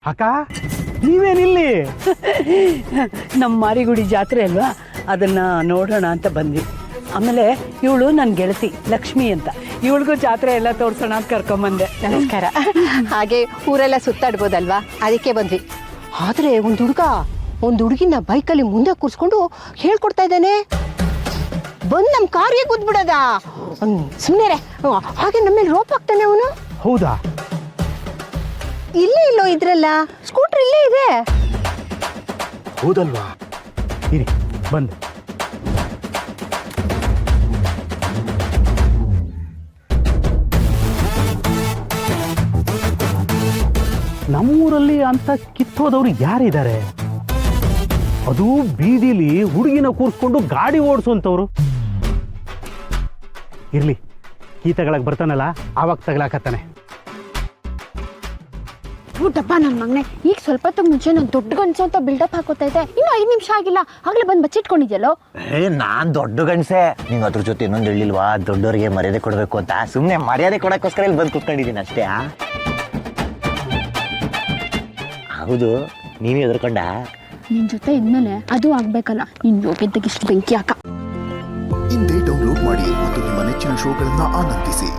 ಅಕ್ಕ ನೀವೇನಿಲ್ಲಿ? ನಮ್ಮ ಮಾರಿಗುಡಿ ಜಾತ್ರೆ ಅಲ್ವಾ, ಅದನ್ನ ನೋಡೋಣ ಅಂತ ಬಂದ್ವಿ. ಆಮೇಲೆ ಇವಳು ನನ್ನ ಗೆಳತಿ ಲಕ್ಷ್ಮಿ ಅಂತ, ಇವಳಿಗೂ ಜಾತ್ರೆ ಎಲ್ಲ ತೋರ್ಸೋಣ ಅಂತ ಕರ್ಕೊಂಬಂದೆ. ನಮಸ್ಕಾರ. ಹಾಗೆ ಊರೆಲ್ಲ ಸುತ್ತಾಡ್ಬೋದಲ್ವಾ, ಅದಕ್ಕೆ ಬಂದ್ವಿ. ಆದ್ರೆ ಒಂದು ಹುಡುಗಿನ ಬೈಕಲ್ಲಿ ಮುಂದೆ ಕೂರಿಸ್ಕೊಂಡು ಹೇಳ್ಕೊಡ್ತಾ ಇದ್ದಾನೆ. ಬಂದು ನಮ್ಮ ಕಾರ್ಗೆ ಕೂತ್ಬಿಡದ. ಸುಮ್ಮನೆ ಹಾಗೆ ನಮ್ಮ ಮೇಲೆ ರೋಪ್ ಆಗ್ತಾನೆ ಅವನು. ಹೌದಾ? ಇಲ್ಲೋ ಇದ್ರಲ್ಲ ಸ್ಕೂಟರ್ ಇಲ್ಲೇ ಇದೆ. ಹೌದಲ್ವಾ? ಇರಿ ಬಂದೆ. ನಮ್ಮೂರಲ್ಲಿ ಅಂತ ಕಿತ್ತೋದವ್ರು ಯಾರಿದ್ದಾರೆ? ಅದು ಬೀದಿಲಿ ಹುಡುಗಿನ ಕೂರಿಸ್ಕೊಂಡು ಗಾಡಿ ಓಡಿಸುವಂಥವ್ರು. ಇರ್ಲಿ, ಈ ತಗೊಳಕ್ ಬರ್ತಾನಲ್ಲ ಆವಾಗ ತಗೊಳಕತ್ತಾನೆ. ಊಟಪ್ಪ ನನ್ನ ಮಗನೆ, ಈಗ ಸ್ವಲ್ಪ ಹೊತ್ತು ಮುಂಚೆ ನಾನು ದೊಡ್ಡ ಗಂಡಸು ಅಂತ ಬಿಲ್ಡಪ್ ಹಾಕೋತಾ ಇದ್ದೆ. ಇನ್ನೂ 5 ನಿಮಿಷ ಆಗಿಲ್ಲ, ಆಗ್ಲೇ ಬಂದು ಬಚ್ಚಿಟ್ಕೊಂಡಿದ್ಯಲ್ಲೋ. ನಾನ್ ದೊಡ್ಡ ಗಂಡಸೆ, ನಿಂಗೆ ಅದ್ರ ಜೊತೆ ಇನ್ನೊಂದು ಹೇಳಿಲ್ವಾ ದೊಡ್ಡವ್ರಿಗೆ ಮರ್ಯಾದೆ ಕೊಡ್ಬೇಕು ಅಂತ? ಸುಮ್ಮನೆ ಮರ್ಯಾದೆ ಕೊಡಕ್ಕೋಸ್ಕರ ಇಲ್ಲಿ ಬಂದು ಕೂತ್ಕೊಂಡಿದ್ದೀನಿ ಅಷ್ಟೇ. ಹೌದು, ನೀವೇ ಎದುರ್ಕೊಂಡ? ನಿನ್ ಜೊತೆ ಇದ್ಮೇಲೆ ಅದು ಆಗ್ಬೇಕಲ್ಲ, ನಿನ್ ಯೋಗ್ಯತೆಗೆ ಇಷ್ಟು ಬೆಂಕಿ ಹಾಕ. ಇಂದೇ ಡೌನ್ಲೋಡ್ ಮಾಡಿ ಮತ್ತು ನಿಮ್ಮ ನೆಚ್ಚಿನ ಶೋಗಳನ್ನ ಆನಂದಿಸಿ.